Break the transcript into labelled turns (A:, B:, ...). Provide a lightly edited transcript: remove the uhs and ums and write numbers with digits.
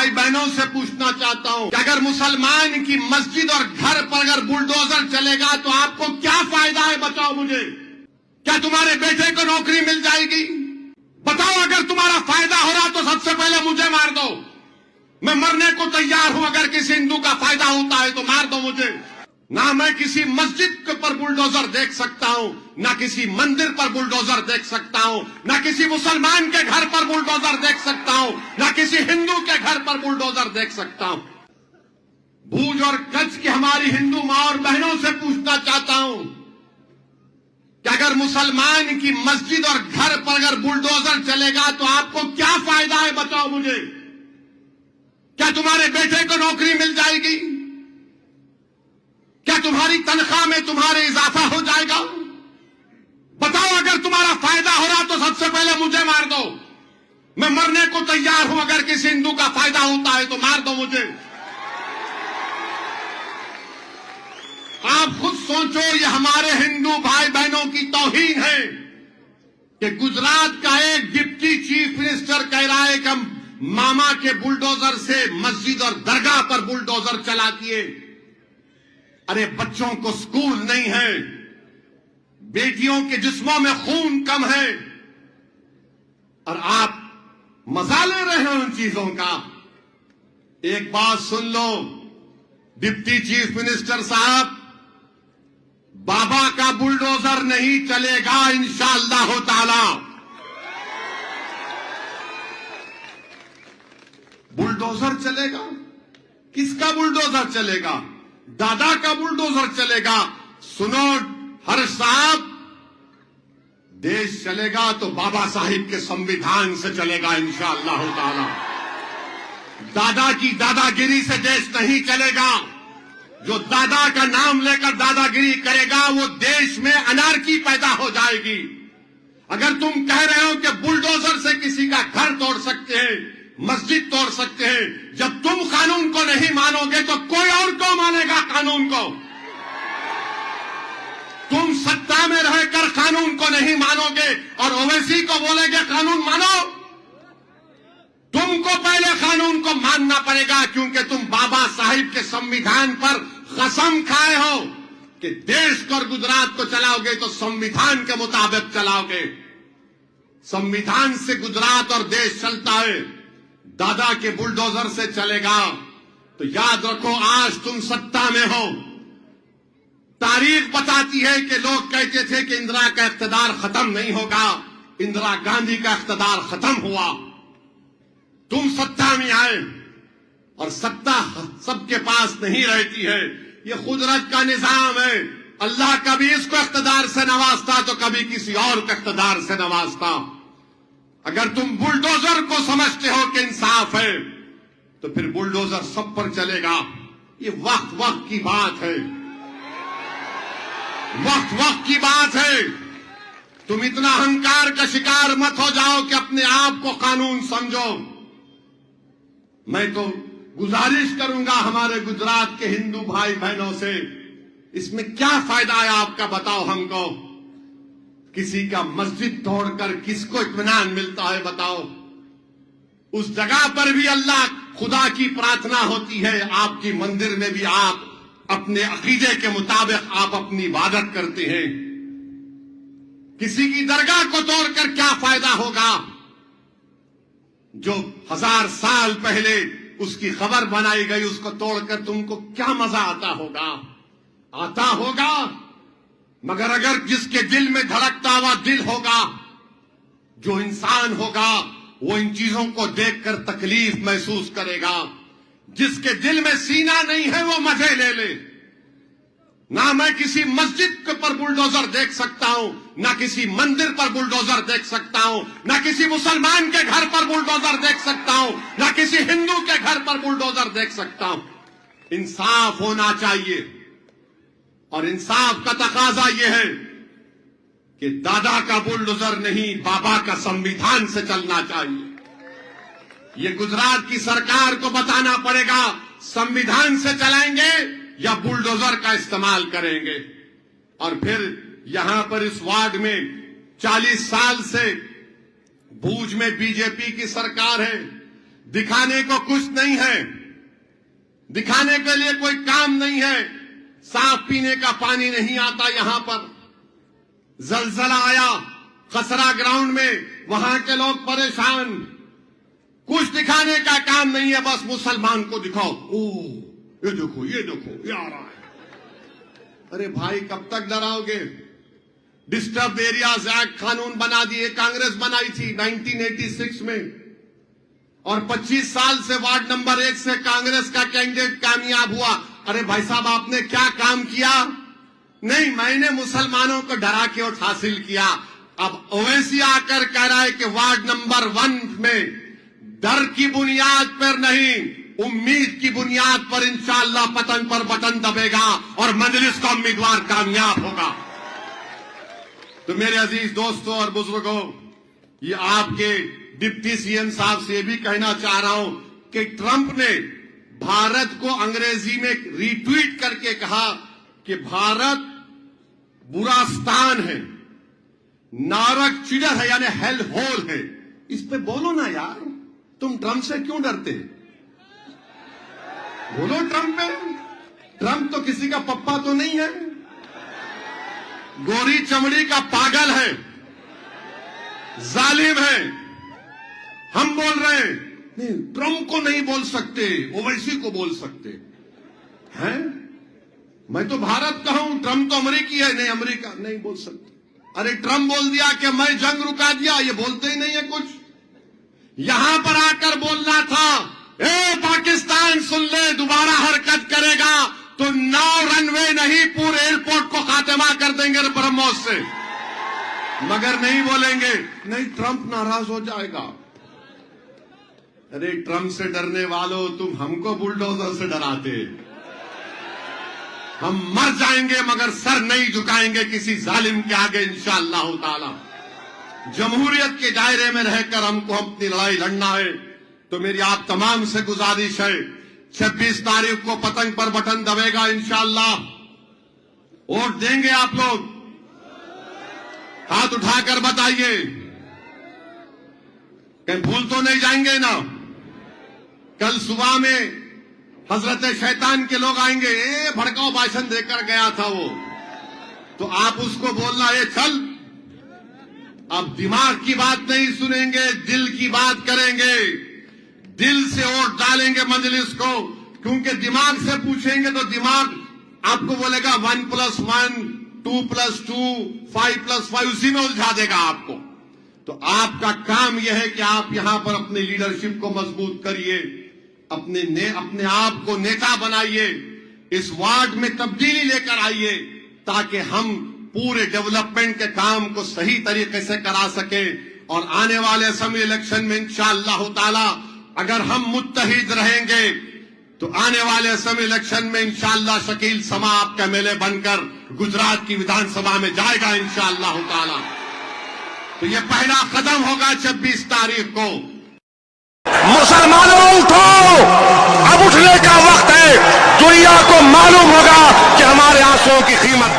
A: भाई बहनों से पूछना चाहता हूं कि अगर मुसलमान की मस्जिद और घर पर अगर बुलडोजर चलेगा तो आपको क्या फायदा है? बताओ मुझे। क्या तुम्हारे बेटे को नौकरी मिल जाएगी? बताओ। अगर तुम्हारा फायदा हो रहा तो सबसे पहले मुझे मार दो। मैं मरने को तैयार हूं। अगर किसी हिंदू का फायदा होता है तो मार दो मुझे। ना मैं किसी मस्जिद पर बुलडोजर देख सकता हूं, ना किसी मंदिर पर बुलडोजर देख सकता हूं, ना किसी मुसलमान के घर पर बुलडोजर देख सकता हूं, ना किसी हिंदू के घर पर बुलडोजर देख सकता हूं। भूज और कच्छ की हमारी हिंदू मां और बहनों से पूछना चाहता हूं कि अगर मुसलमान की मस्जिद और घर पर अगर बुलडोजर चलेगा तो आपको क्या फायदा है? बताओ मुझे। क्या तुम्हारे बेटे को नौकरी मिल जाएगी? क्या तुम्हारी तनख्वाह में तुम्हारे इजाफा हो जाएगा? बताओ। अगर तुम्हारा फायदा हो रहा तो सबसे पहले मुझे मार दो। मैं मरने को तैयार हूं। अगर किसी हिंदू का फायदा होता है तो मार दो मुझे। आप खुद सोचो, ये हमारे हिंदू भाई बहनों की तौहीन है कि गुजरात का एक डिप्टी चीफ मिनिस्टर कह रहा है कि हम मामा के बुलडोजर से मस्जिद और दरगाह पर बुलडोजर चला दिए। अरे बच्चों को स्कूल नहीं है, बेटियों के जिस्मों में खून कम है और आप मजा ले रहे हो उन चीजों का। एक बात सुन लो डिप्टी चीफ मिनिस्टर साहब, बाबा का बुलडोजर नहीं चलेगा इंशाअल्लाह ताला। बुलडोजर चलेगा? किसका बुलडोजर चलेगा? दादा का बुलडोजर चलेगा। सुनो हर्ष साहब, देश चलेगा तो बाबा साहिब के संविधान से चलेगा इंशाअल्लाह ताला। दादा की दादागिरी से देश नहीं चलेगा। जो दादा का नाम लेकर दादागिरी करेगा वो देश में अनार्की पैदा हो जाएगी। अगर तुम कह रहे हो कि बुलडोजर से किसी का घर तोड़ सकते हैं, मस्जिद तोड़ सकते हैं, जब तुम कानून को नहीं मानोगे तो कोई और क्यों मानेगा कानून को? तुम सत्ता में रहकर कानून को नहीं मानोगे और ओवैसी को बोलेगे कानून मानो। तुमको पहले कानून को मानना पड़ेगा, क्योंकि तुम बाबा साहिब के संविधान पर कसम खाए हो कि देश को और गुजरात को चलाओगे तो संविधान के मुताबिक चलाओगे। संविधान से गुजरात और देश चलता है, दादा के बुलडोजर से चलेगा। तो याद रखो, आज तुम सत्ता में हो। तारीख बताती है कि लोग कहते थे कि इंदिरा का इख्तिदार खत्म नहीं होगा। इंदिरा गांधी का इख्तिदार खत्म हुआ, तुम सत्ता में आए और सत्ता सबके पास नहीं रहती है। ये कुदरत का निजाम है। अल्लाह कभी इसको इख्तिदार से नवाजता तो कभी किसी और को इख्तिदार से नवाजता। अगर तुम बुलडोजर को समझते हो कि इंसाफ है तो फिर बुलडोजर सब पर चलेगा। ये वक्त वक्त की बात है, वक्त वक्त की बात है। तुम इतना अहंकार का शिकार मत हो जाओ कि अपने आप को कानून समझो। मैं तो गुजारिश करूंगा हमारे गुजरात के हिंदू भाई बहनों से, इसमें क्या फायदा है आपका? बताओ हमको। किसी का मस्जिद तोड़कर किसको इत्मीनान मिलता है? बताओ। उस जगह पर भी अल्लाह खुदा की प्रार्थना होती है, आपकी मंदिर में भी आप अपने अकीदे के मुताबिक आप अपनी इबादत करते हैं। किसी की दरगाह को तोड़कर क्या फायदा होगा? जो 1000 साल पहले उसकी खबर बनाई गई उसको तोड़कर तुमको क्या मजा आता होगा? आता होगा, मगर अगर जिसके दिल में धड़कता हुआ दिल होगा, जो इंसान होगा, वो इन चीजों को देखकर तकलीफ महसूस करेगा। जिसके दिल में सीना नहीं है वो मजे ले ले। ना मैं किसी मस्जिद पर बुलडोजर देख सकता हूं, ना किसी मंदिर पर बुलडोजर देख सकता हूं, ना किसी मुसलमान के घर पर बुलडोजर देख सकता हूं, ना किसी हिंदू के घर पर बुलडोजर देख सकता हूं। इंसाफ होना चाहिए और इंसाफ का तकाजा यह है कि दादा का बुलडोजर नहीं, बाबा का संविधान से चलना चाहिए। ये गुजरात की सरकार को बताना पड़ेगा, संविधान से चलाएंगे या बुलडोजर का इस्तेमाल करेंगे। और फिर यहां पर इस वार्ड में 40 साल से भूज में बीजेपी की सरकार है। दिखाने को कुछ नहीं है, दिखाने के लिए कोई काम नहीं है। साफ पीने का पानी नहीं आता यहां पर। जलजला आया खसरा ग्राउंड में, वहां के लोग परेशान। कुछ दिखाने का काम नहीं है, बस मुसलमान को दिखाओ, ओ ये देखो ये देखो ये आ रहा है। अरे भाई कब तक डराओगे? डिस्टर्ब एरियाज एक्ट कानून बना दिए, कांग्रेस बनाई थी 1986 में, और 25 साल से वार्ड नंबर 1 से कांग्रेस का कैंडिडेट कामयाब हुआ। अरे भाई साहब आपने क्या काम किया? नहीं, मैंने मुसलमानों को डरा के वोट हासिल किया। अब ओवैसी आकर कह रहा है कि वार्ड नंबर 1 में डर की बुनियाद पर नहीं, उम्मीद की बुनियाद पर इंशाअल्लाह पतन पर बटन दबेगा और मजलिस का उम्मीदवार कामयाब होगा। तो मेरे अजीज दोस्तों और बुजुर्गों, ये आपके डिप्टी सीएम साहब से भी कहना चाह रहा हूं कि ट्रंप ने भारत को अंग्रेजी में रीट्वीट करके कहा कि भारत बुरा स्थान है, नारक चिड़र है, यानी हेल होल है। इस पे बोलो ना यार, तुम ट्रंप से क्यों डरते? बोलो ट्रंप पे। ट्रंप तो किसी का पप्पा तो नहीं है, गोरी चमड़ी का पागल है, जालिम है। हम बोल रहे हैं नहीं, ट्रंप को नहीं बोल सकते, ओवैसी को बोल सकते हैं। मैं तो भारत का हूं, ट्रंप तो अमेरिकी है, नहीं अमेरिका नहीं बोल सकते। अरे ट्रंप बोल दिया कि मैं जंग रुका दिया, ये बोलते ही नहीं है कुछ। यहां पर आकर बोलना था, ए पाकिस्तान सुन ले, दोबारा हरकत करेगा तो 9 रनवे नहीं पूरे एयरपोर्ट को खात्मा कर देंगे ब्रह्मोस से। मगर नहीं बोलेंगे, नहीं ट्रंप नाराज हो जाएगा। अरे ट्रंप से डरने वालों, तुम हमको बुलडोजर से डराते। हम मर जाएंगे मगर सर नहीं झुकाएंगे किसी जालिम के आगे इंशाअल्लाह ताला। जमहूरियत के दायरे में रहकर हमको अपनी लड़ाई लड़ना है। तो मेरी आप तमाम से गुजारिश है, 26 तारीख को पतंग पर बटन दबेगा इंशाअल्लाह। वोट देंगे आप लोग? हाथ उठाकर बताइए, कहीं भूल तो नहीं जाएंगे ना? कल सुबह में हजरत शैतान के लोग आएंगे, भड़काऊ भाषण देकर गया था वो, तो आप उसको बोलना, ये चल, अब दिमाग की बात नहीं सुनेंगे, दिल की बात करेंगे। दिल से वोट डालेंगे मजलिस को, क्योंकि दिमाग से पूछेंगे तो दिमाग आपको बोलेगा 1 + 1 2 + 2 5 + 5, उसी में उलझा देगा आपको। तो आपका काम यह है कि आप यहां पर अपनी लीडरशिप को मजबूत करिए, अपने आप को नेता बनाइए, इस वार्ड में तब्दीली लेकर आइए, ताकि हम पूरे डेवलपमेंट के काम को सही तरीके से करा सके। और आने वाले असेंबली इलेक्शन में इंशाअल्लाह ताला अगर हम मुत्तहिद रहेंगे तो आने वाले असेंबली इलेक्शन में इंशाअल्लाह शकील समा आपका एमएलए बनकर गुजरात की विधानसभा में जाएगा इंशाअल्लाह ताला। तो ये पहला कदम होगा 26 तारीख को।
B: मुसलमानों उठो, अब उठने का वक्त है। दुनिया को मालूम होगा कि हमारे आंसुओं की कीमत